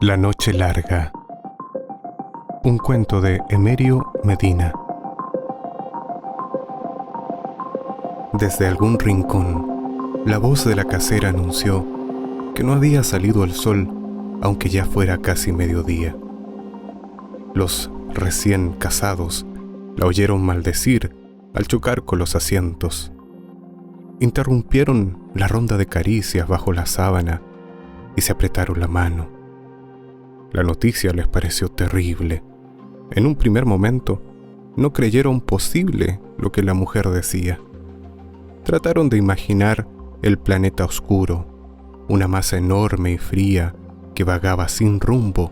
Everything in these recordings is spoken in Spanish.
La noche larga. Un cuento de Emerio Medina. Desde algún rincón, la voz de la casera anunció que no había salido el sol, aunque ya fuera casi mediodía. Los recién casados la oyeron maldecir al chocar con los asientos. Interrumpieron la ronda de caricias bajo la sábana y se apretaron la mano. La noticia les pareció terrible. En un primer momento, no creyeron posible lo que la mujer decía. Trataron de imaginar el planeta oscuro, una masa enorme y fría que vagaba sin rumbo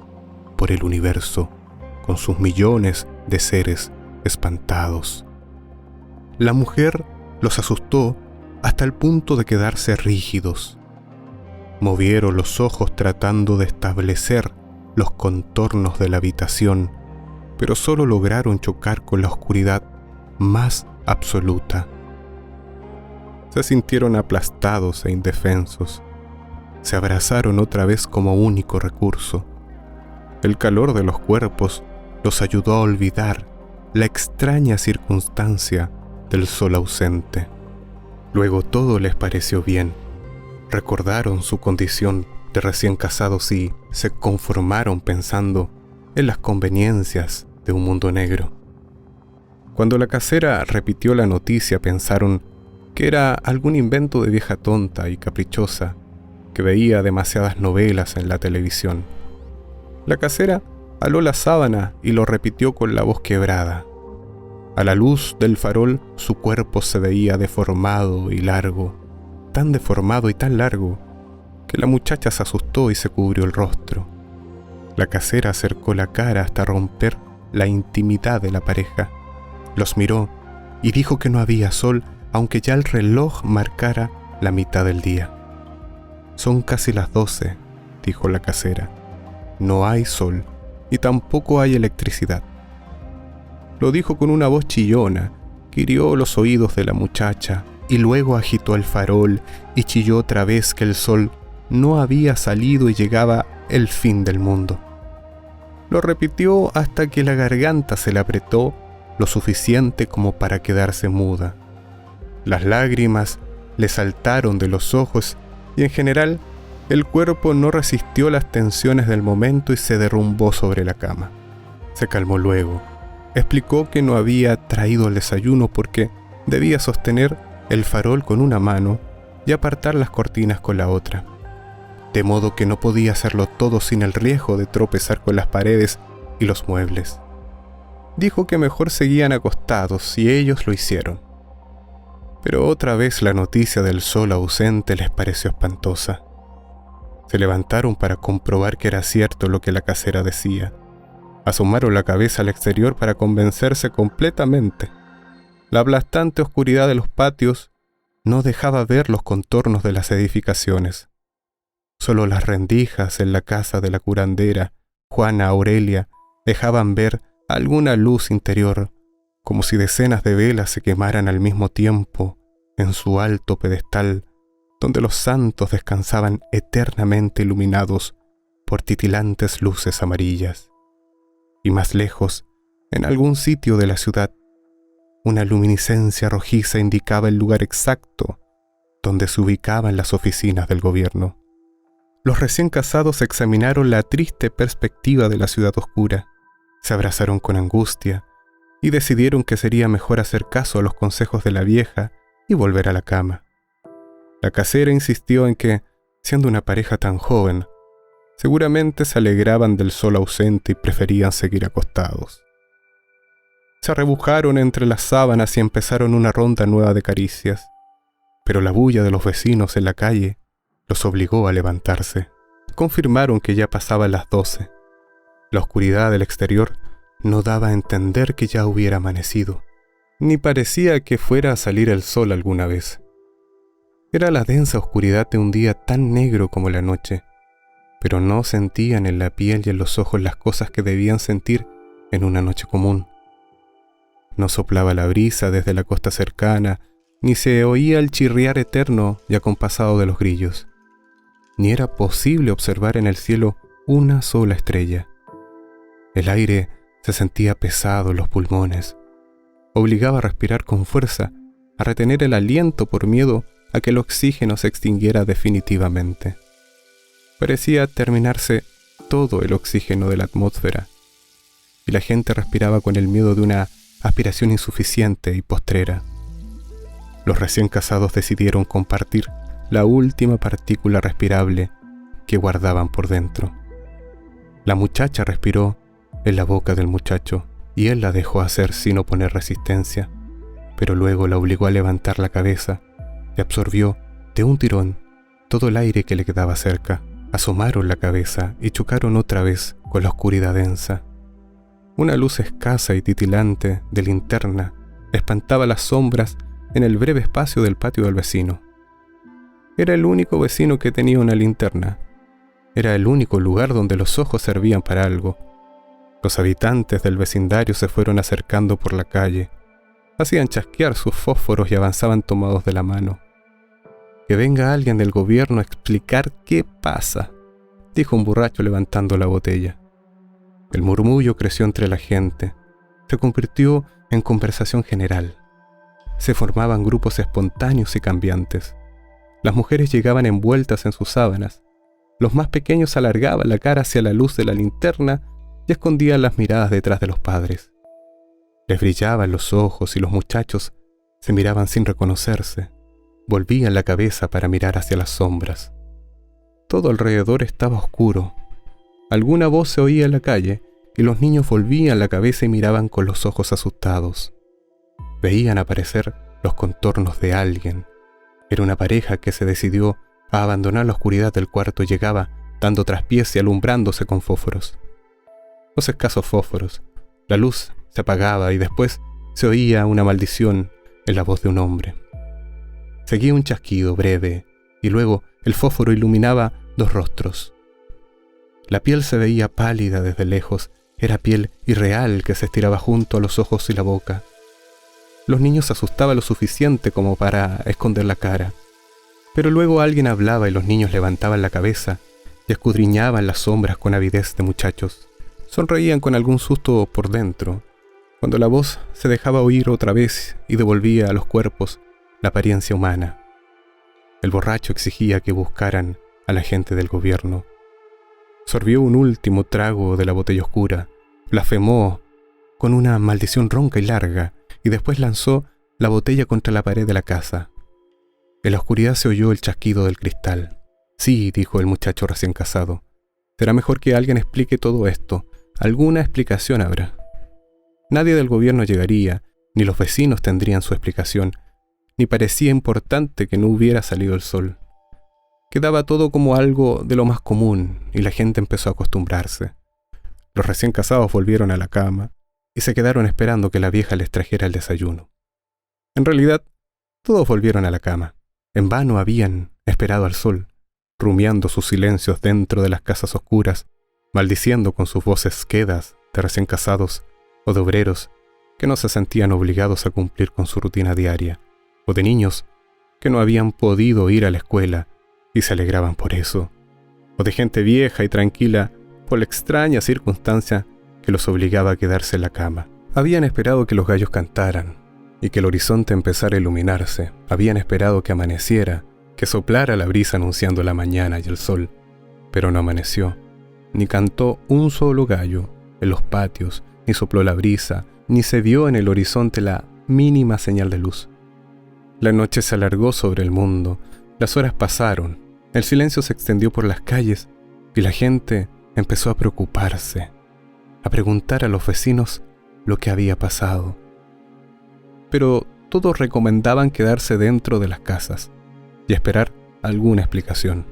por el universo, con sus millones de seres espantados. La mujer los asustó hasta el punto de quedarse rígidos. Movieron los ojos tratando de establecer los contornos de la habitación, pero solo lograron chocar con la oscuridad más absoluta. Se sintieron aplastados e indefensos. Se abrazaron otra vez como único recurso. El calor de los cuerpos los ayudó a olvidar la extraña circunstancia del sol ausente. Luego todo les pareció bien. Recordaron su condición de recién casados y se conformaron pensando en las conveniencias de un mundo negro. Cuando la casera repitió la noticia, pensaron que era algún invento de vieja tonta y caprichosa que veía demasiadas novelas en la televisión. La casera aló la sábana y lo repitió con la voz quebrada. A la luz del farol, su cuerpo se veía deformado y largo, tan deformado y tan largo que la muchacha se asustó y se cubrió el rostro. La casera acercó la cara hasta romper la intimidad de la pareja. Los miró y dijo que no había sol, aunque ya el reloj marcara la mitad del día. «Son casi las 12», dijo la casera. «No hay sol y tampoco hay electricidad». Lo dijo con una voz chillona que hirió los oídos de la muchacha, y luego agitó el farol y chilló otra vez que el sol no había salido y llegaba el fin del mundo. Lo repitió hasta que la garganta se le apretó lo suficiente como para quedarse muda. Las lágrimas le saltaron de los ojos y en general el cuerpo no resistió las tensiones del momento y se derrumbó sobre la cama. Se calmó luego. Explicó que no había traído el desayuno porque debía sostener el farol con una mano y apartar las cortinas con la otra, de modo que no podía hacerlo todo sin el riesgo de tropezar con las paredes y los muebles. Dijo que mejor seguían acostados y ellos lo hicieron. Pero otra vez la noticia del sol ausente les pareció espantosa. Se levantaron para comprobar que era cierto lo que la casera decía. Asomaron la cabeza al exterior para convencerse completamente. La aplastante oscuridad de los patios no dejaba ver los contornos de las edificaciones. Solo las rendijas en la casa de la curandera, Juana Aurelia, dejaban ver alguna luz interior, como si decenas de velas se quemaran al mismo tiempo en su alto pedestal, donde los santos descansaban eternamente iluminados por titilantes luces amarillas. Y más lejos, en algún sitio de la ciudad, una luminiscencia rojiza indicaba el lugar exacto donde se ubicaban las oficinas del gobierno. Los recién casados examinaron la triste perspectiva de la ciudad oscura, se abrazaron con angustia y decidieron que sería mejor hacer caso a los consejos de la vieja y volver a la cama. La casera insistió en que, siendo una pareja tan joven, seguramente se alegraban del sol ausente y preferían seguir acostados. Se arrebujaron entre las sábanas y empezaron una ronda nueva de caricias, pero la bulla de los vecinos en la calle los obligó a levantarse. Confirmaron que ya pasaban las 12. La oscuridad del exterior no daba a entender que ya hubiera amanecido, ni parecía que fuera a salir el sol alguna vez. Era la densa oscuridad de un día tan negro como la noche, pero no sentían en la piel y en los ojos las cosas que debían sentir en una noche común. No soplaba la brisa desde la costa cercana, ni se oía el chirriar eterno y acompasado de los grillos. Ni era posible observar en el cielo una sola estrella. El aire se sentía pesado en los pulmones. Obligaba a respirar con fuerza, a retener el aliento por miedo a que el oxígeno se extinguiera definitivamente. Parecía terminarse todo el oxígeno de la atmósfera, y la gente respiraba con el miedo de una aspiración insuficiente y postrera. Los recién casados decidieron compartir la última partícula respirable que guardaban por dentro. La muchacha respiró en la boca del muchacho y él la dejó hacer sin oponer resistencia, pero luego la obligó a levantar la cabeza y absorbió de un tirón todo el aire que le quedaba cerca. Asomaron la cabeza y chocaron otra vez con la oscuridad densa. Una luz escasa y titilante de linterna espantaba las sombras en el breve espacio del patio del vecino. Era el único vecino que tenía una linterna. Era el único lugar donde los ojos servían para algo. Los habitantes del vecindario se fueron acercando por la calle. Hacían chasquear sus fósforos y avanzaban tomados de la mano. «Que venga alguien del gobierno a explicar qué pasa», dijo un borracho levantando la botella. El murmullo creció entre la gente. Se convirtió en conversación general. Se formaban grupos espontáneos y cambiantes. Las mujeres llegaban envueltas en sus sábanas. Los más pequeños alargaban la cara hacia la luz de la linterna y escondían las miradas detrás de los padres. Les brillaban los ojos y los muchachos se miraban sin reconocerse. Volvían la cabeza para mirar hacia las sombras. Todo alrededor estaba oscuro. Alguna voz se oía en la calle y los niños volvían la cabeza y miraban con los ojos asustados. Veían aparecer los contornos de alguien. Era una pareja que se decidió a abandonar la oscuridad del cuarto y llegaba dando traspiés y alumbrándose con fósforos. Los escasos fósforos. La luz se apagaba y después se oía una maldición en la voz de un hombre. Seguía un chasquido breve y luego el fósforo iluminaba dos rostros. La piel se veía pálida desde lejos. Era piel irreal que se estiraba junto a los ojos y la boca. Los niños se asustaban lo suficiente como para esconder la cara. Pero luego alguien hablaba y los niños levantaban la cabeza y escudriñaban las sombras con avidez de muchachos. Sonreían con algún susto por dentro, cuando la voz se dejaba oír otra vez y devolvía a los cuerpos la apariencia humana. El borracho exigía que buscaran a la gente del gobierno. Sorbió un último trago de la botella oscura, blasfemó con una maldición ronca y larga, y después lanzó la botella contra la pared de la casa. En la oscuridad se oyó el chasquido del cristal. «Sí», dijo el muchacho recién casado, «será mejor que alguien explique todo esto. Alguna explicación habrá». Nadie del gobierno llegaría, ni los vecinos tendrían su explicación, ni parecía importante que no hubiera salido el sol. Quedaba todo como algo de lo más común, y la gente empezó a acostumbrarse. Los recién casados volvieron a la cama, y se quedaron esperando que la vieja les trajera el desayuno. En realidad, todos volvieron a la cama. En vano habían esperado al sol, rumiando sus silencios dentro de las casas oscuras, maldiciendo con sus voces quedas de recién casados o de obreros que no se sentían obligados a cumplir con su rutina diaria, o de niños que no habían podido ir a la escuela y se alegraban por eso, o de gente vieja y tranquila por la extraña circunstancia que los obligaba a quedarse en la cama. Habían esperado que los gallos cantaran y que el horizonte empezara a iluminarse. Habían esperado que amaneciera, que soplara la brisa anunciando la mañana y el sol, pero no amaneció, ni cantó un solo gallo en los patios, ni sopló la brisa, ni se vio en el horizonte la mínima señal de luz. La noche se alargó sobre el mundo, las horas pasaron, el silencio se extendió por las calles y la gente empezó a preocuparse, a preguntar a los vecinos lo que había pasado. Pero todos recomendaban quedarse dentro de las casas y esperar alguna explicación.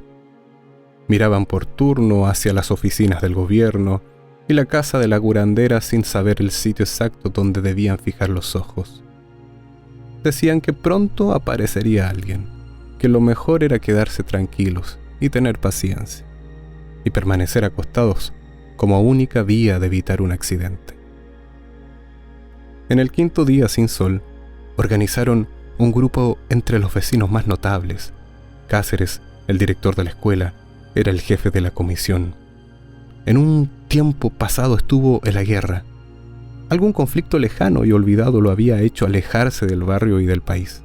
Miraban por turno hacia las oficinas del gobierno y la casa de la curandera sin saber el sitio exacto donde debían fijar los ojos. Decían que pronto aparecería alguien, que lo mejor era quedarse tranquilos y tener paciencia, y permanecer acostados como única vía de evitar un accidente. En el quinto día sin sol, organizaron un grupo entre los vecinos más notables. Cáceres, el director de la escuela, era el jefe de la comisión. En un tiempo pasado estuvo en la guerra. Algún conflicto lejano y olvidado lo había hecho alejarse del barrio y del país.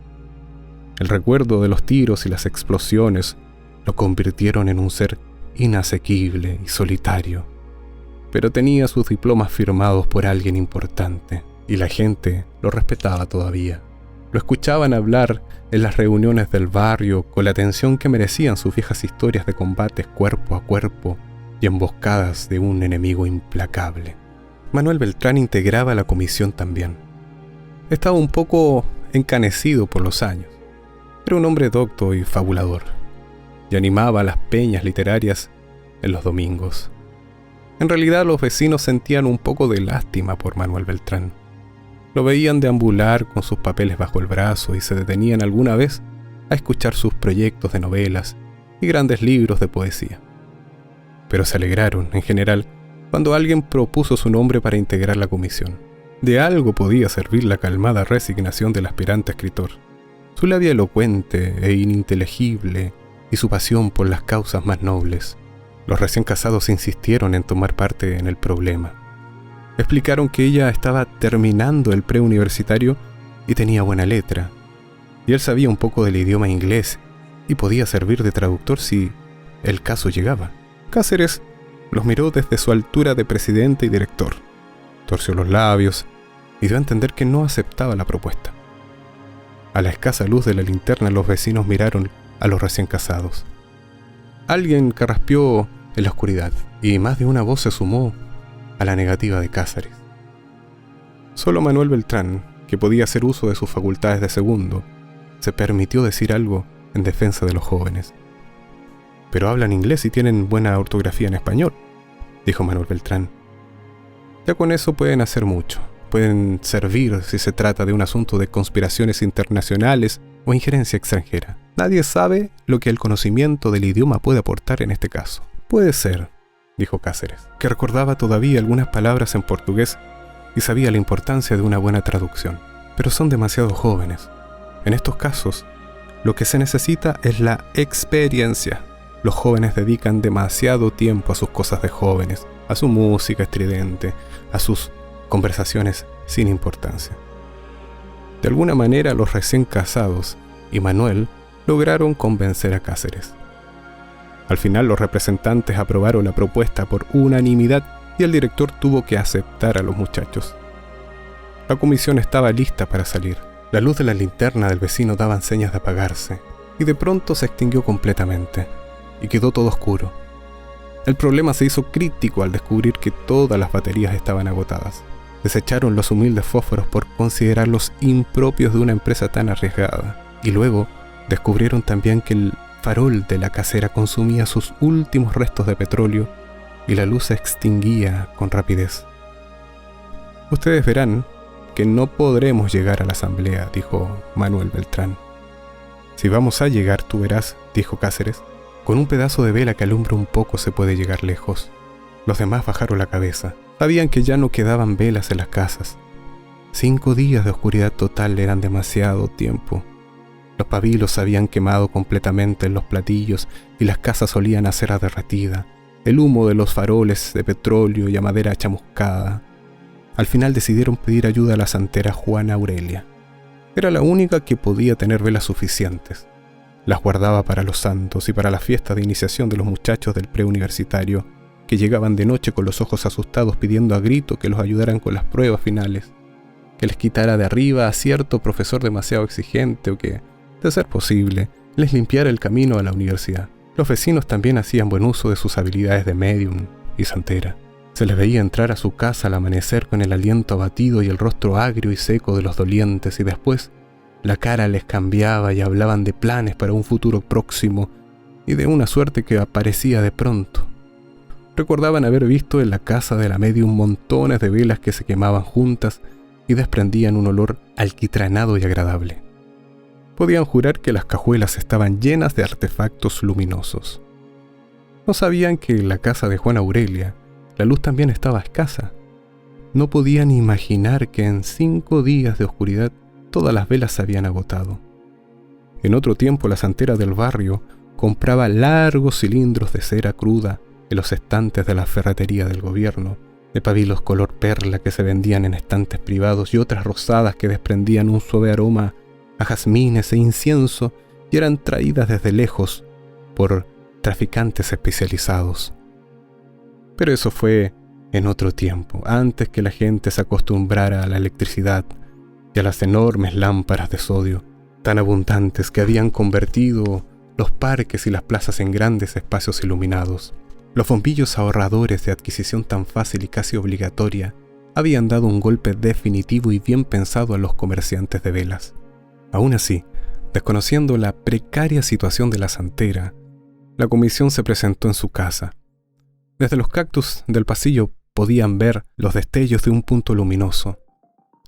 El recuerdo de los tiros y las explosiones lo convirtieron en un ser inasequible y solitario. Pero tenía sus diplomas firmados por alguien importante, y la gente lo respetaba todavía. Lo escuchaban hablar en las reuniones del barrio con la atención que merecían sus viejas historias de combates cuerpo a cuerpo y emboscadas de un enemigo implacable. Manuel Beltrán integraba la comisión también. Estaba un poco encanecido por los años. Era un hombre docto y fabulador, y animaba las peñas literarias en los domingos. En realidad los vecinos sentían un poco de lástima por Manuel Beltrán. Lo veían deambular con sus papeles bajo el brazo y se detenían alguna vez a escuchar sus proyectos de novelas y grandes libros de poesía. Pero se alegraron, en general, cuando alguien propuso su nombre para integrar la comisión. De algo podía servir la calmada resignación del aspirante escritor. Su labia elocuente e ininteligible y su pasión por las causas más nobles. Los recién casados insistieron en tomar parte en el problema. Explicaron que ella estaba terminando el preuniversitario y tenía buena letra, y él sabía un poco del idioma inglés y podía servir de traductor si el caso llegaba. Cáceres los miró desde su altura de presidente y director, torció los labios y dio a entender que no aceptaba la propuesta. A la escasa luz de la linterna los vecinos miraron a los recién casados. Alguien carraspeó en la oscuridad y más de una voz se sumó a la negativa de Cáceres. Solo Manuel Beltrán, que podía hacer uso de sus facultades de segundo, se permitió decir algo en defensa de los jóvenes. «Pero hablan inglés y tienen buena ortografía en español», dijo Manuel Beltrán. «Ya con eso pueden hacer mucho. Pueden servir si se trata de un asunto de conspiraciones internacionales o injerencia extranjera. Nadie sabe lo que el conocimiento del idioma puede aportar en este caso». «Puede ser», dijo Cáceres, que recordaba todavía algunas palabras en portugués y sabía la importancia de una buena traducción. «Pero son demasiado jóvenes. En estos casos, lo que se necesita es la experiencia. Los jóvenes dedican demasiado tiempo a sus cosas de jóvenes, a su música estridente, a sus conversaciones sin importancia». De alguna manera los recién casados y Manuel lograron convencer a Cáceres. Al final los representantes aprobaron la propuesta por unanimidad y el director tuvo que aceptar a los muchachos. La comisión estaba lista para salir. La luz de la linterna del vecino daba señas de apagarse y de pronto se extinguió completamente y quedó todo oscuro. El problema se hizo crítico al descubrir que todas las baterías estaban agotadas. Desecharon los humildes fósforos por considerarlos impropios de una empresa tan arriesgada y luego descubrieron también que el farol de la casera consumía sus últimos restos de petróleo y la luz se extinguía con rapidez. «Ustedes verán que no podremos llegar a la asamblea», dijo Manuel Beltrán. «Si vamos a llegar, tú verás», dijo Cáceres. «Con un pedazo de vela que alumbra un poco se puede llegar lejos». Los demás bajaron la cabeza. Sabían que ya no quedaban velas en las casas. 5 días de oscuridad total eran demasiado tiempo. Los pabilos se habían quemado completamente en los platillos y las casas olían a cera derretida, el humo de los faroles de petróleo y a madera chamuscada. Al final decidieron pedir ayuda a la santera Juana Aurelia. Era la única que podía tener velas suficientes. Las guardaba para los santos y para la fiesta de iniciación de los muchachos del preuniversitario, que llegaban de noche con los ojos asustados pidiendo a grito que los ayudaran con las pruebas finales, que les quitara de arriba a cierto profesor demasiado exigente o que, de ser posible, les limpiara el camino a la universidad. Los vecinos también hacían buen uso de sus habilidades de médium y santera. Se les veía entrar a su casa al amanecer con el aliento abatido y el rostro agrio y seco de los dolientes, y después la cara les cambiaba y hablaban de planes para un futuro próximo y de una suerte que aparecía de pronto. Recordaban haber visto en la casa de la medium montones de velas que se quemaban juntas y desprendían un olor alquitranado y agradable. Podían jurar que las cajuelas estaban llenas de artefactos luminosos. No sabían que en la casa de Juana Aurelia la luz también estaba escasa. No podían imaginar que en 5 días de oscuridad todas las velas se habían agotado. En otro tiempo la santera del barrio compraba largos cilindros de cera cruda en los estantes de la ferretería del gobierno, de pabilos color perla que se vendían en estantes privados y otras rosadas que desprendían un suave aroma a jazmines e incienso y eran traídas desde lejos por traficantes especializados. Pero eso fue en otro tiempo, antes que la gente se acostumbrara a la electricidad y a las enormes lámparas de sodio, tan abundantes que habían convertido los parques y las plazas en grandes espacios iluminados. Los bombillos ahorradores de adquisición tan fácil y casi obligatoria habían dado un golpe definitivo y bien pensado a los comerciantes de velas. Aún así, desconociendo la precaria situación de la santera, la comisión se presentó en su casa. Desde los cactus del pasillo podían ver los destellos de un punto luminoso.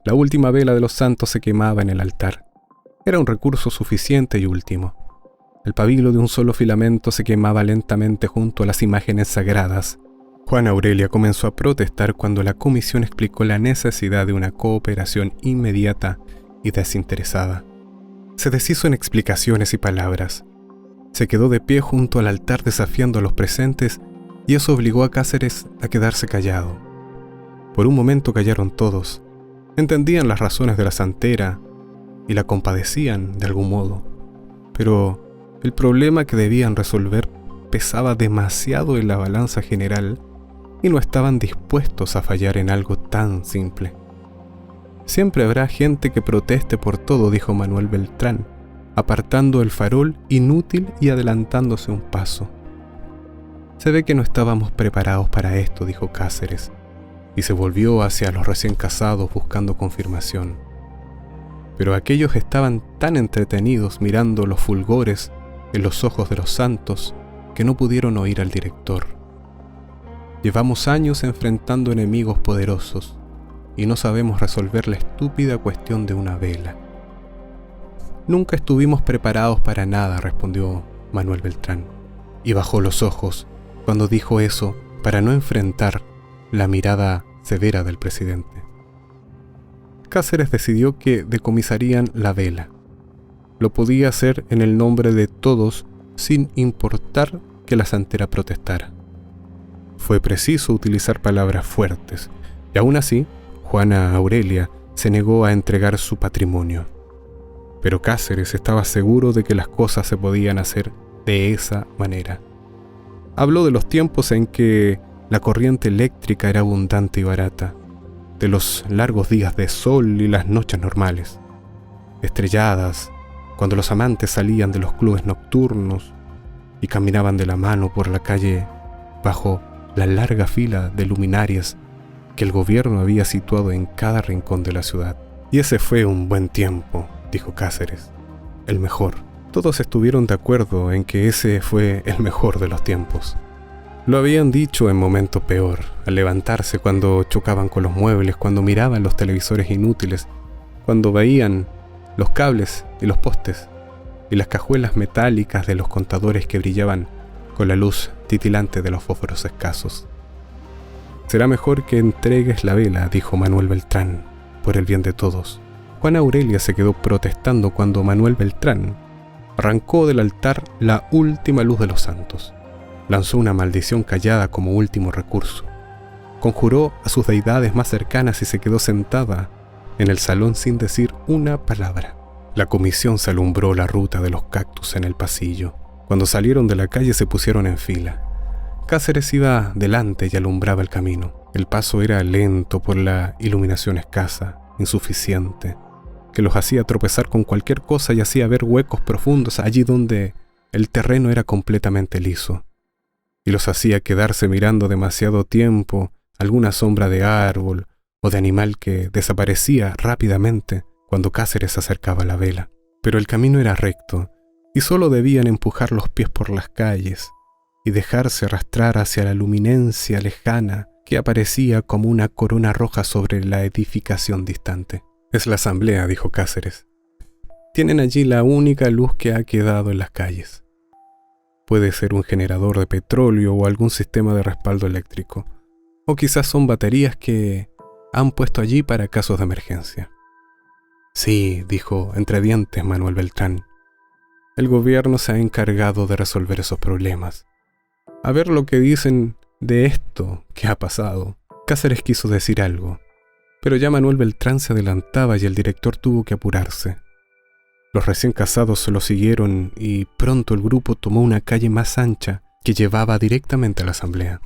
La última vela de los santos se quemaba en el altar. Era un recurso suficiente y último. El pabilo de un solo filamento se quemaba lentamente junto a las imágenes sagradas. Juana Aurelia comenzó a protestar cuando la comisión explicó la necesidad de una cooperación inmediata y desinteresada. Se deshizo en explicaciones y palabras. Se quedó de pie junto al altar desafiando a los presentes y eso obligó a Cáceres a quedarse callado. Por un momento callaron todos. Entendían las razones de la santera y la compadecían de algún modo. Pero el problema que debían resolver pesaba demasiado en la balanza general y no estaban dispuestos a fallar en algo tan simple. Siempre habrá gente que proteste por todo, dijo Manuel Beltrán, apartando el farol inútil y adelantándose un paso. Se ve que no estábamos preparados para esto, dijo Cáceres, y se volvió hacia los recién casados buscando confirmación. Pero aquellos estaban tan entretenidos mirando los fulgores en los ojos de los santos que no pudieron oír al director. Llevamos años enfrentando enemigos poderosos y no sabemos resolver la estúpida cuestión de una vela. Nunca estuvimos preparados para nada, respondió Manuel Beltrán, y bajó los ojos cuando dijo eso para no enfrentar la mirada severa del presidente. Cáceres decidió que decomisarían la vela. Lo podía hacer en el nombre de todos sin importar que la santera protestara. Fue preciso utilizar palabras fuertes, y aún así, Juana Aurelia se negó a entregar su patrimonio. Pero Cáceres estaba seguro de que las cosas se podían hacer de esa manera. Habló de los tiempos en que la corriente eléctrica era abundante y barata, de los largos días de sol y las noches normales, estrelladas, cuando los amantes salían de los clubes nocturnos y caminaban de la mano por la calle bajo la larga fila de luminarias que el gobierno había situado en cada rincón de la ciudad. Y ese fue un buen tiempo, dijo Cáceres, el mejor. Todos estuvieron de acuerdo en que ese fue el mejor de los tiempos. Lo habían dicho en momento peor, al levantarse cuando chocaban con los muebles, cuando miraban los televisores inútiles, cuando veían los cables y los postes, y las cajuelas metálicas de los contadores que brillaban con la luz titilante de los fósforos escasos. Será mejor que entregues la vela, dijo Manuel Beltrán, por el bien de todos. Juana Aurelia se quedó protestando cuando Manuel Beltrán arrancó del altar la última luz de los santos. Lanzó una maldición callada como último recurso. Conjuró a sus deidades más cercanas y se quedó sentada en el salón sin decir una palabra. La comisión se alumbró la ruta de los cactus en el pasillo. Cuando salieron de la calle se pusieron en fila. Cáceres iba delante y alumbraba el camino. El paso era lento por la iluminación escasa, insuficiente, que los hacía tropezar con cualquier cosa y hacía ver huecos profundos allí donde el terreno era completamente liso, y los hacía quedarse mirando demasiado tiempo alguna sombra de árbol o de animal que desaparecía rápidamente cuando Cáceres acercaba la vela. Pero el camino era recto y solo debían empujar los pies por las calles y dejarse arrastrar hacia la luminencia lejana que aparecía como una corona roja sobre la edificación distante. Es la asamblea, dijo Cáceres. Tienen allí la única luz que ha quedado en las calles. Puede ser un generador de petróleo o algún sistema de respaldo eléctrico. O quizás son baterías que han puesto allí para casos de emergencia. Sí, dijo entre dientes Manuel Beltrán. El gobierno se ha encargado de resolver esos problemas. A ver lo que dicen de esto que ha pasado. Cáceres quiso decir algo, pero ya Manuel Beltrán se adelantaba y el director tuvo que apurarse. Los recién casados se lo siguieron y pronto el grupo tomó una calle más ancha que llevaba directamente a la asamblea.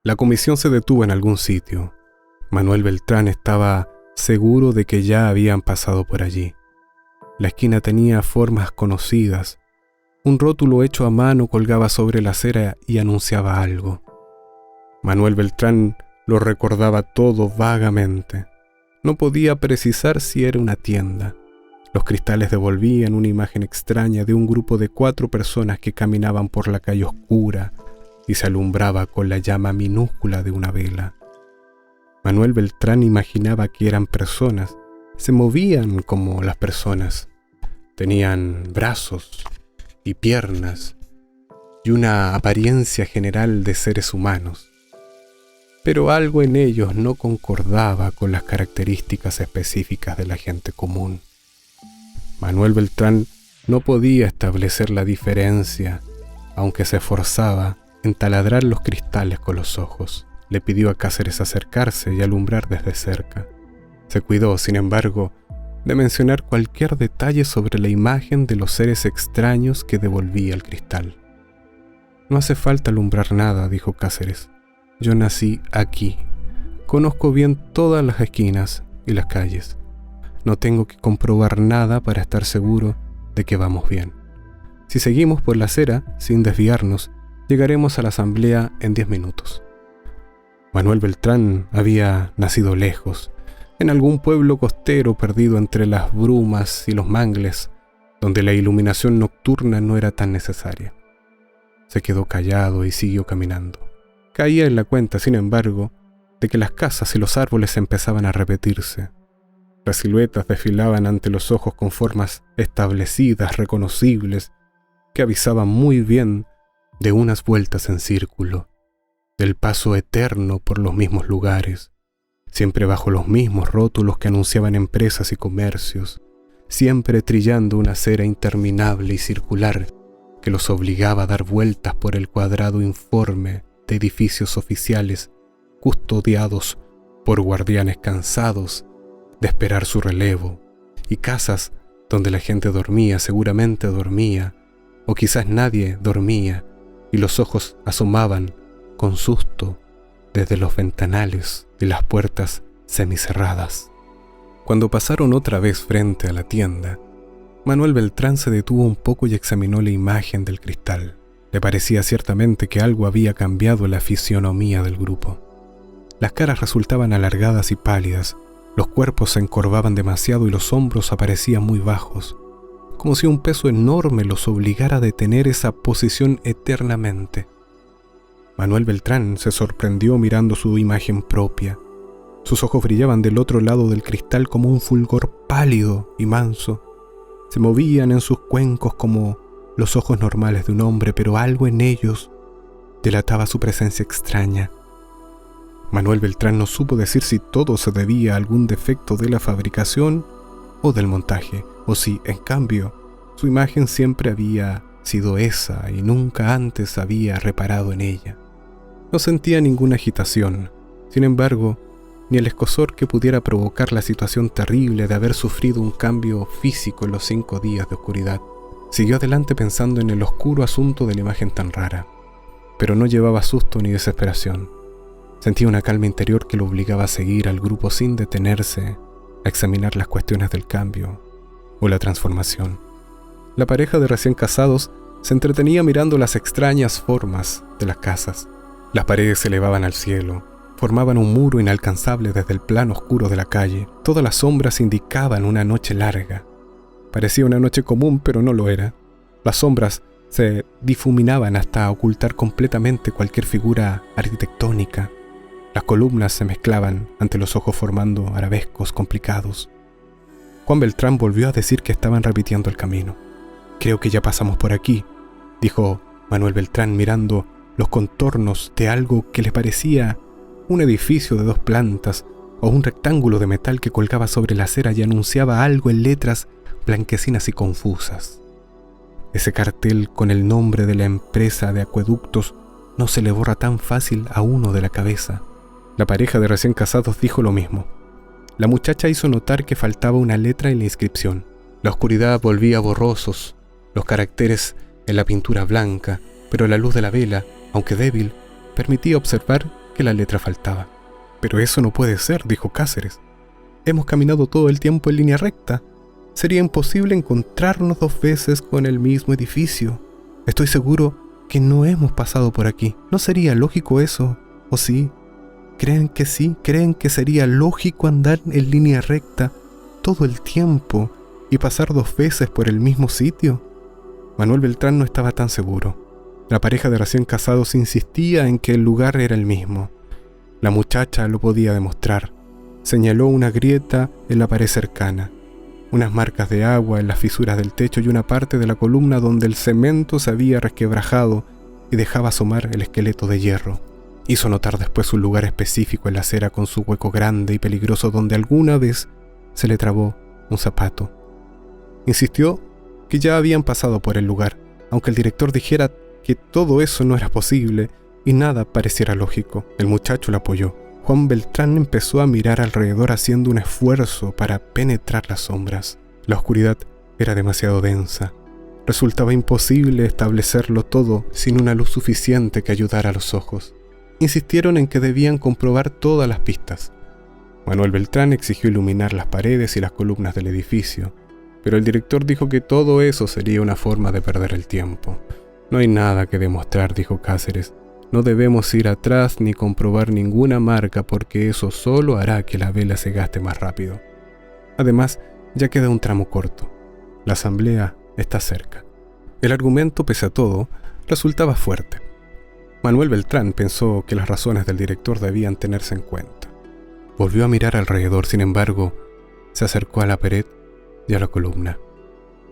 La comisión se detuvo en algún sitio. Manuel Beltrán estaba seguro de que ya habían pasado por allí. La esquina tenía formas conocidas. Un rótulo hecho a mano colgaba sobre la acera y anunciaba algo. Manuel Beltrán lo recordaba todo vagamente. No podía precisar si era una tienda. Los cristales devolvían una imagen extraña de un grupo de 4 personas que caminaban por la calle oscura y se alumbraba con la llama minúscula de una vela. Manuel Beltrán imaginaba que eran personas, se movían como las personas. Tenían brazos y piernas y una apariencia general de seres humanos. Pero algo en ellos no concordaba con las características específicas de la gente común. Manuel Beltrán no podía establecer la diferencia, aunque se esforzaba en taladrar los cristales con los ojos. Le pidió a Cáceres acercarse y alumbrar desde cerca. Se cuidó, sin embargo, de mencionar cualquier detalle sobre la imagen de los seres extraños que devolvía el cristal. «No hace falta alumbrar nada», dijo Cáceres. «Yo nací aquí. Conozco bien todas las esquinas y las calles. No tengo que comprobar nada para estar seguro de que vamos bien. Si seguimos por la acera, sin desviarnos, llegaremos a la asamblea en 10 minutos». Manuel Beltrán había nacido lejos, en algún pueblo costero perdido entre las brumas y los mangles, donde la iluminación nocturna no era tan necesaria. Se quedó callado y siguió caminando. Caía en la cuenta, sin embargo, de que las casas y los árboles empezaban a repetirse. Las siluetas desfilaban ante los ojos con formas establecidas, reconocibles, que avisaban muy bien de unas vueltas en círculo, del paso eterno por los mismos lugares, siempre bajo los mismos rótulos que anunciaban empresas y comercios, siempre trillando una acera interminable y circular que los obligaba a dar vueltas por el cuadrado informe de edificios oficiales custodiados por guardianes cansados de esperar su relevo, y casas donde la gente dormía, seguramente dormía, o quizás nadie dormía, y los ojos asomaban con susto desde los ventanales y las puertas semicerradas. Cuando pasaron otra vez frente a la tienda, Manuel Beltrán se detuvo un poco y examinó la imagen del cristal. Le parecía ciertamente que algo había cambiado en la fisionomía del grupo. Las caras resultaban alargadas y pálidas, los cuerpos se encorvaban demasiado y los hombros aparecían muy bajos, como si un peso enorme los obligara a detener esa posición eternamente. Manuel Beltrán se sorprendió mirando su imagen propia. Sus ojos brillaban del otro lado del cristal como un fulgor pálido y manso. Se movían en sus cuencos como los ojos normales de un hombre, pero algo en ellos delataba su presencia extraña. Manuel Beltrán no supo decir si todo se debía a algún defecto de la fabricación o del montaje, o si, en cambio, su imagen siempre había sido esa y nunca antes había reparado en ella. No sentía ninguna agitación, sin embargo, ni el escozor que pudiera provocar la situación terrible de haber sufrido un cambio físico en los 5 días de oscuridad. Siguió adelante pensando en el oscuro asunto de la imagen tan rara, pero no llevaba susto ni desesperación. Sentía una calma interior que lo obligaba a seguir al grupo sin detenerse a examinar las cuestiones del cambio o la transformación. La pareja de recién casados se entretenía mirando las extrañas formas de las casas. Las paredes se elevaban al cielo, formaban un muro inalcanzable desde el plano oscuro de la calle. Todas las sombras indicaban una noche larga. Parecía una noche común, pero no lo era. Las sombras se difuminaban hasta ocultar completamente cualquier figura arquitectónica. Las columnas se mezclaban ante los ojos formando arabescos complicados. Juan Beltrán volvió a decir que estaban repitiendo el camino. «Creo que ya pasamos por aquí», dijo Manuel Beltrán mirando los contornos de algo que le parecía un edificio de 2 plantas o un rectángulo de metal que colgaba sobre la acera y anunciaba algo en letras blanquecinas y confusas. Ese cartel con el nombre de la empresa de acueductos no se le borra tan fácil a uno de la cabeza. La pareja de recién casados dijo lo mismo. La muchacha hizo notar que faltaba una letra en la inscripción. La oscuridad volvía borrosos los caracteres en la pintura blanca, pero la luz de la vela, aunque débil, permitía observar que la letra faltaba. «Pero eso no puede ser», dijo Cáceres. «Hemos caminado todo el tiempo en línea recta. Sería imposible encontrarnos 2 veces con el mismo edificio. Estoy seguro que no hemos pasado por aquí. ¿No sería lógico eso? ¿O sí? ¿Creen que sí? ¿Creen que sería lógico andar en línea recta todo el tiempo y pasar 2 veces por el mismo sitio?» Manuel Beltrán no estaba tan seguro. La pareja de recién casados insistía en que el lugar era el mismo. La muchacha lo podía demostrar. Señaló una grieta en la pared cercana, unas marcas de agua en las fisuras del techo y una parte de la columna donde el cemento se había resquebrajado y dejaba asomar el esqueleto de hierro. Hizo notar después un lugar específico en la acera con su hueco grande y peligroso donde alguna vez se le trabó un zapato. Insistió que ya habían pasado por el lugar, aunque el director dijera que todo eso no era posible y nada pareciera lógico. El muchacho la apoyó. Juan Beltrán empezó a mirar alrededor haciendo un esfuerzo para penetrar las sombras. La oscuridad era demasiado densa. Resultaba imposible establecerlo todo sin una luz suficiente que ayudara a los ojos. Insistieron en que debían comprobar todas las pistas. Manuel Beltrán exigió iluminar las paredes y las columnas del edificio, pero el director dijo que todo eso sería una forma de perder el tiempo. «No hay nada que demostrar», dijo Cáceres. «No debemos ir atrás ni comprobar ninguna marca porque eso solo hará que la vela se gaste más rápido. Además, ya queda un tramo corto. La asamblea está cerca». El argumento, pese a todo, resultaba fuerte. Manuel Beltrán pensó que las razones del director debían tenerse en cuenta. Volvió a mirar alrededor, sin embargo, se acercó a la pared y a la columna.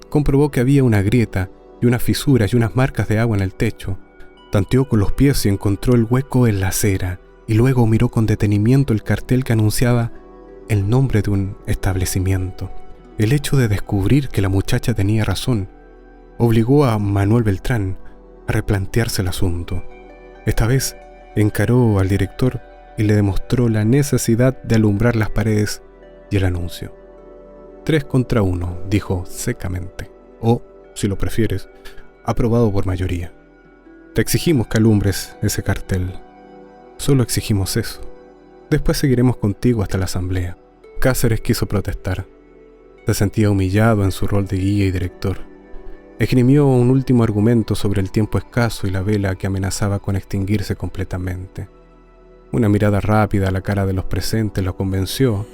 Comprobó que había una grieta y unas fisuras y unas marcas de agua en el techo. Tanteó con los pies y encontró el hueco en la acera, y luego miró con detenimiento el cartel que anunciaba el nombre de un establecimiento. El hecho de descubrir que la muchacha tenía razón obligó a Manuel Beltrán a replantearse el asunto. Esta vez encaró al director y le demostró la necesidad de alumbrar las paredes y el anuncio. 3 contra 1, dijo secamente, o, si lo prefieres, aprobado por mayoría. Te exigimos que alumbres ese cartel. Solo exigimos eso. Después seguiremos contigo hasta la asamblea. Cáceres quiso protestar. Se sentía humillado en su rol de guía y director. Esgrimió un último argumento sobre el tiempo escaso y la vela que amenazaba con extinguirse completamente. Una mirada rápida a la cara de los presentes lo convenció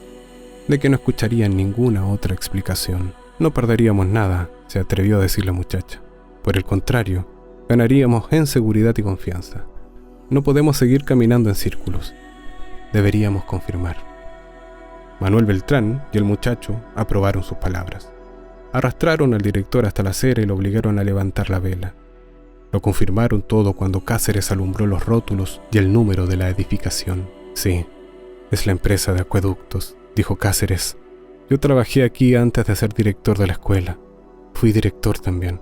de que no escucharían ninguna otra explicación. «No perderíamos nada», se atrevió a decir la muchacha. «Por el contrario, ganaríamos en seguridad y confianza. No podemos seguir caminando en círculos. Deberíamos confirmar». Manuel Beltrán y el muchacho aprobaron sus palabras. Arrastraron al director hasta la acera y lo obligaron a levantar la vela. Lo confirmaron todo cuando Cáceres alumbró los rótulos y el número de la edificación. «Sí, es la empresa de acueductos», dijo Cáceres. «Yo trabajé aquí antes de ser director de la escuela. Fui director también.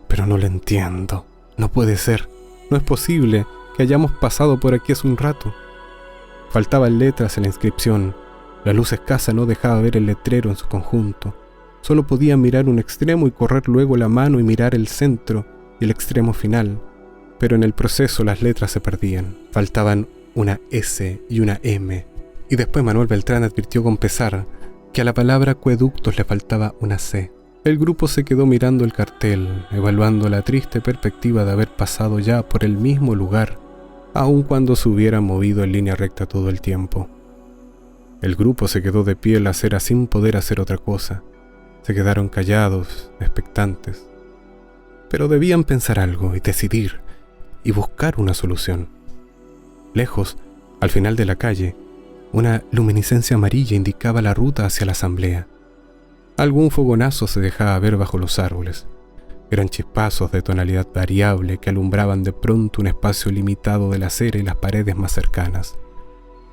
Pero no lo entiendo. No puede ser. No es posible que hayamos pasado por aquí hace un rato». Faltaban letras en la inscripción. La luz escasa no dejaba ver el letrero en su conjunto. Solo podía mirar un extremo y correr luego la mano y mirar el centro y el extremo final. Pero en el proceso las letras se perdían. Faltaban una S y una M. Y después Manuel Beltrán advirtió con pesar que a la palabra acueductos le faltaba una C. El grupo se quedó mirando el cartel, evaluando la triste perspectiva de haber pasado ya por el mismo lugar, aun cuando se hubieran movido en línea recta todo el tiempo. El grupo se quedó de pie en la acera sin poder hacer otra cosa. Se quedaron callados, expectantes. Pero debían pensar algo y decidir, y buscar una solución. Lejos, al final de la calle, una luminiscencia amarilla indicaba la ruta hacia la asamblea. Algún fogonazo se dejaba ver bajo los árboles. Eran chispazos de tonalidad variable que alumbraban de pronto un espacio limitado de la acera y las paredes más cercanas.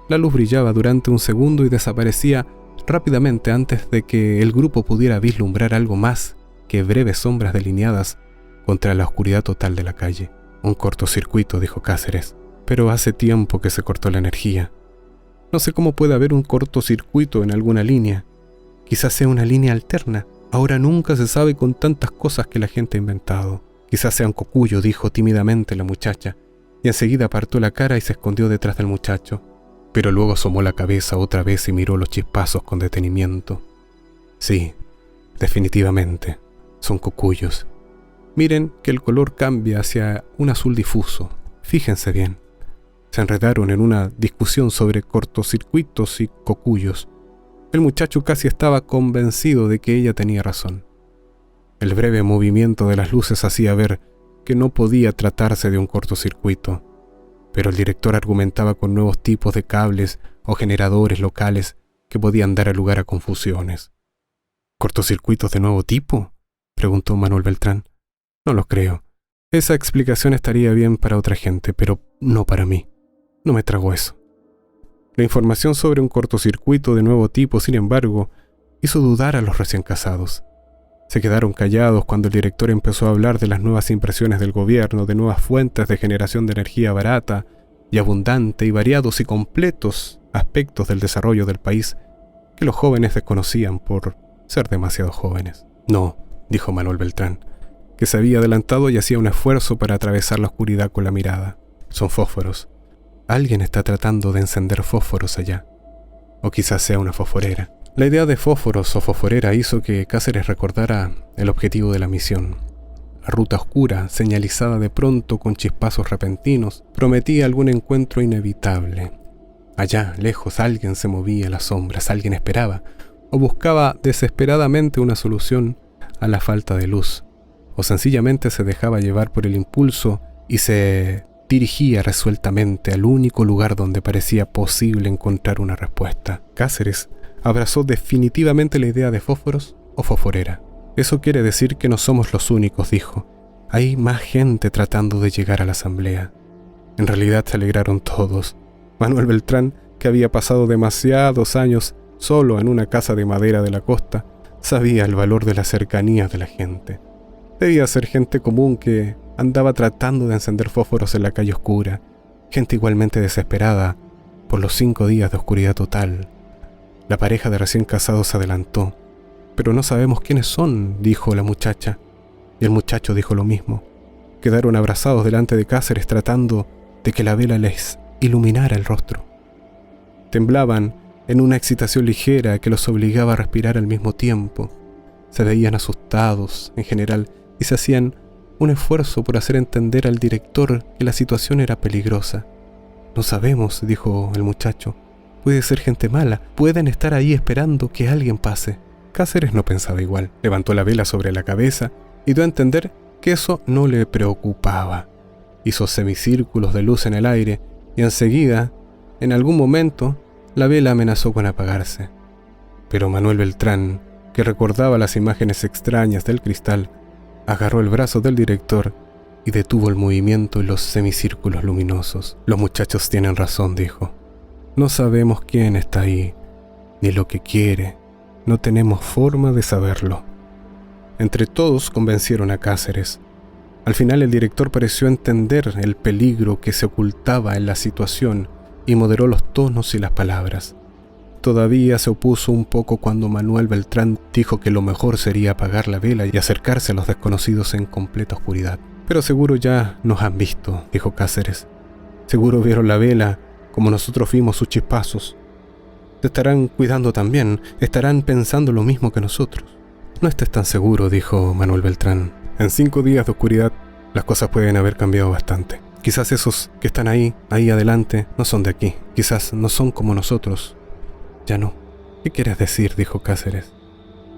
La luz brillaba durante un segundo y desaparecía rápidamente antes de que el grupo pudiera vislumbrar algo más que breves sombras delineadas contra la oscuridad total de la calle. Un cortocircuito, dijo Cáceres. Pero hace tiempo que se cortó la energía. No sé cómo puede haber un cortocircuito en alguna línea. Quizás sea una línea alterna. Ahora nunca se sabe con tantas cosas que la gente ha inventado. Quizás sea un cocuyo, dijo tímidamente la muchacha, y enseguida apartó la cara y se escondió detrás del muchacho. Pero luego asomó la cabeza otra vez y miró los chispazos con detenimiento. Sí, definitivamente, son cocuyos. Miren que el color cambia hacia un azul difuso. Fíjense bien. Se enredaron en una discusión sobre cortocircuitos y cocuyos. El muchacho casi estaba convencido de que ella tenía razón. El breve movimiento de las luces hacía ver que no podía tratarse de un cortocircuito, pero el director argumentaba con nuevos tipos de cables o generadores locales que podían dar lugar a confusiones. ¿Cortocircuitos de nuevo tipo?, preguntó Manuel Beltrán. No lo creo. Esa explicación estaría bien para otra gente, pero no para mí. No me trago eso. La información sobre un cortocircuito de nuevo tipo, sin embargo, hizo dudar a los recién casados. Se quedaron callados cuando el director empezó a hablar de las nuevas impresiones del gobierno, de nuevas fuentes de generación de energía barata y abundante y variados y completos aspectos del desarrollo del país que los jóvenes desconocían por ser demasiado jóvenes. No, dijo Manuel Beltrán, que se había adelantado y hacía un esfuerzo para atravesar la oscuridad con la mirada. Son fósforos. Alguien está tratando de encender fósforos allá. O quizás sea una fosforera. La idea de fósforos o fosforera hizo que Cáceres recordara el objetivo de la misión. La ruta oscura, señalizada de pronto con chispazos repentinos, prometía algún encuentro inevitable. Allá, lejos, alguien se movía en las sombras, alguien esperaba, o buscaba desesperadamente una solución a la falta de luz, o sencillamente se dejaba llevar por el impulso y se dirigía resueltamente al único lugar donde parecía posible encontrar una respuesta. Cáceres abrazó definitivamente la idea de fósforos o fosforera. Eso quiere decir que no somos los únicos, dijo. Hay más gente tratando de llegar a la asamblea. En realidad se alegraron todos. Manuel Beltrán, que había pasado demasiados años solo en una casa de madera de la costa, sabía el valor de la cercanía de la gente. Debía ser gente común que andaba tratando de encender fósforos en la calle oscura, gente igualmente desesperada por los 5 días de oscuridad total. La pareja de recién casados se adelantó. «Pero no sabemos quiénes son», dijo la muchacha, y el muchacho dijo lo mismo. Quedaron abrazados delante de Cáceres tratando de que la vela les iluminara el rostro. Temblaban en una excitación ligera que los obligaba a respirar al mismo tiempo. Se veían asustados, en general, y se hacían un esfuerzo por hacer entender al director que la situación era peligrosa. «No sabemos», dijo el muchacho. «Puede ser gente mala, pueden estar ahí esperando que alguien pase». Cáceres no pensaba igual. Levantó la vela sobre la cabeza y dio a entender que eso no le preocupaba. Hizo semicírculos de luz en el aire y enseguida, en algún momento, la vela amenazó con apagarse. Pero Manuel Beltrán, que recordaba las imágenes extrañas del cristal, agarró el brazo del director y detuvo el movimiento y los semicírculos luminosos. «Los muchachos tienen razón», dijo. «No sabemos quién está ahí, ni lo que quiere. No tenemos forma de saberlo». Entre todos convencieron a Cáceres. Al final el director pareció entender el peligro que se ocultaba en la situación y moderó los tonos y las palabras. Todavía se opuso un poco cuando Manuel Beltrán dijo que lo mejor sería apagar la vela y acercarse a los desconocidos en completa oscuridad. «Pero seguro ya nos han visto», dijo Cáceres. «Seguro vieron la vela como nosotros vimos sus chispazos. Te estarán cuidando también, estarán pensando lo mismo que nosotros». «No estés tan seguro», dijo Manuel Beltrán. «En 5 días de oscuridad las cosas pueden haber cambiado bastante. Quizás esos que están ahí adelante, no son de aquí. Quizás no son como nosotros. Ya no». «¿Qué quieres decir?», dijo Cáceres.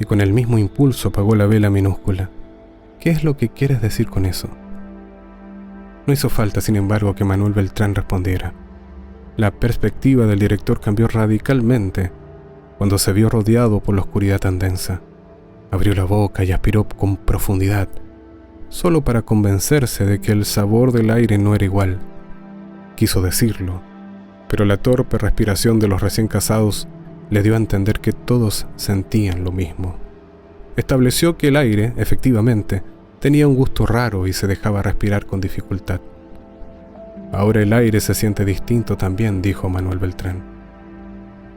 Y con el mismo impulso apagó la vela minúscula. «¿Qué es lo que quieres decir con eso?». No hizo falta, sin embargo, que Manuel Beltrán respondiera. La perspectiva del director cambió radicalmente cuando se vio rodeado por la oscuridad tan densa. Abrió la boca y aspiró con profundidad, solo para convencerse de que el sabor del aire no era igual. Quiso decirlo, pero la torpe respiración de los recién casados le dio a entender que todos sentían lo mismo. Estableció que el aire, efectivamente, tenía un gusto raro y se dejaba respirar con dificultad. Ahora el aire se siente distinto también, dijo Manuel Beltrán.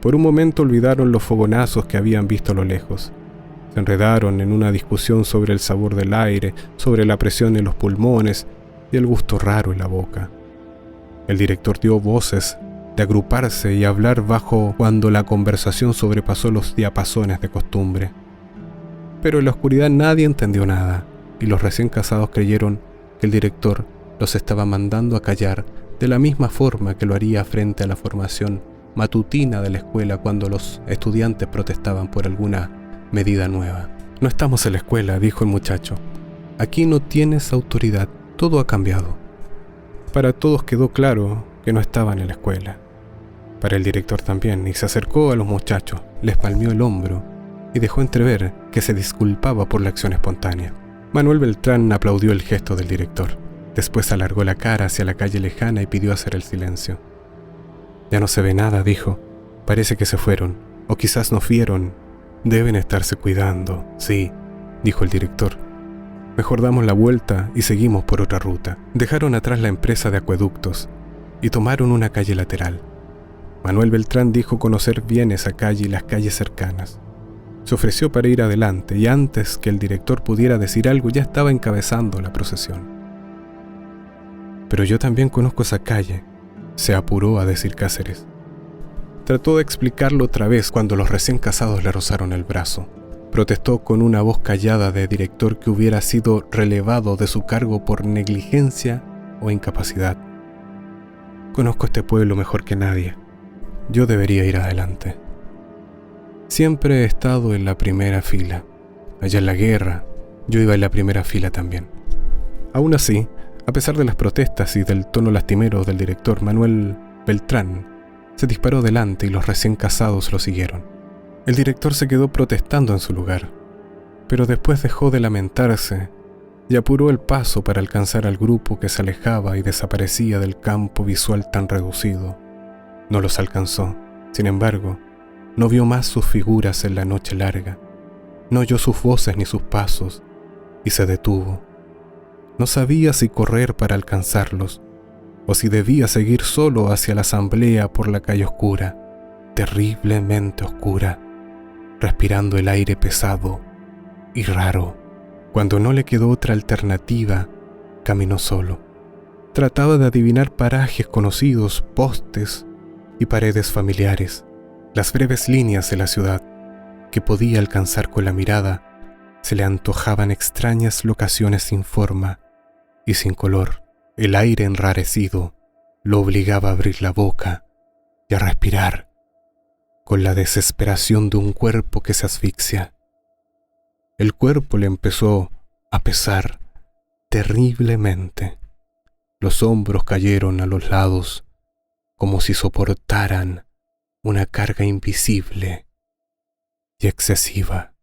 Por un momento olvidaron los fogonazos que habían visto a lo lejos. Se enredaron en una discusión sobre el sabor del aire, sobre la presión en los pulmones y el gusto raro en la boca. El director dio voces de agruparse y hablar bajo cuando la conversación sobrepasó los diapasones de costumbre. Pero en la oscuridad nadie entendió nada, y los recién casados creyeron que el director los estaba mandando a callar de la misma forma que lo haría frente a la formación matutina de la escuela cuando los estudiantes protestaban por alguna medida nueva. No estamos en la escuela, dijo el muchacho. Aquí no tienes autoridad, todo ha cambiado. Para todos quedó claro que no estaban en la escuela. Para el director también, y se acercó a los muchachos, les palmeó el hombro y dejó entrever que se disculpaba por la acción espontánea. Manuel Beltrán aplaudió el gesto del director. Después alargó la cara hacia la calle lejana y pidió hacer el silencio. Ya no se ve nada, dijo. Parece que se fueron, o quizás nos vieron. Deben estarse cuidando. Sí, dijo el director. Mejor damos la vuelta y seguimos por otra ruta. Dejaron atrás la empresa de acueductos y tomaron una calle lateral. Manuel Beltrán dijo conocer bien esa calle y las calles cercanas. Se ofreció para ir adelante y antes que el director pudiera decir algo ya estaba encabezando la procesión. Pero yo también conozco esa calle, se apuró a decir Cáceres. Trató de explicarlo otra vez cuando los recién casados le rozaron el brazo. Protestó con una voz callada de director que hubiera sido relevado de su cargo por negligencia o incapacidad. Conozco este pueblo mejor que nadie. Yo debería ir adelante. Siempre he estado en la primera fila. Allá en la guerra, yo iba en la primera fila también. Aún así, a pesar de las protestas y del tono lastimero del director, Manuel Beltrán se disparó delante y los recién casados lo siguieron. El director se quedó protestando en su lugar, pero después dejó de lamentarse y apuró el paso para alcanzar al grupo que se alejaba y desaparecía del campo visual tan reducido. No los alcanzó, sin embargo, no vio más sus figuras en la noche larga, no oyó sus voces ni sus pasos, y se detuvo. No sabía si correr para alcanzarlos, o si debía seguir solo hacia la asamblea por la calle oscura, terriblemente oscura, respirando el aire pesado y raro. Cuando no le quedó otra alternativa, caminó solo. Trataba de adivinar parajes conocidos, postes y paredes familiares, las breves líneas de la ciudad que podía alcanzar con la mirada. Se le antojaban extrañas locaciones sin forma y sin color. El aire enrarecido lo obligaba a abrir la boca y a respirar con la desesperación de un cuerpo que se asfixia. El cuerpo le empezó a pesar terriblemente. Los hombros cayeron a los lados como si soportaran una carga invisible y excesiva.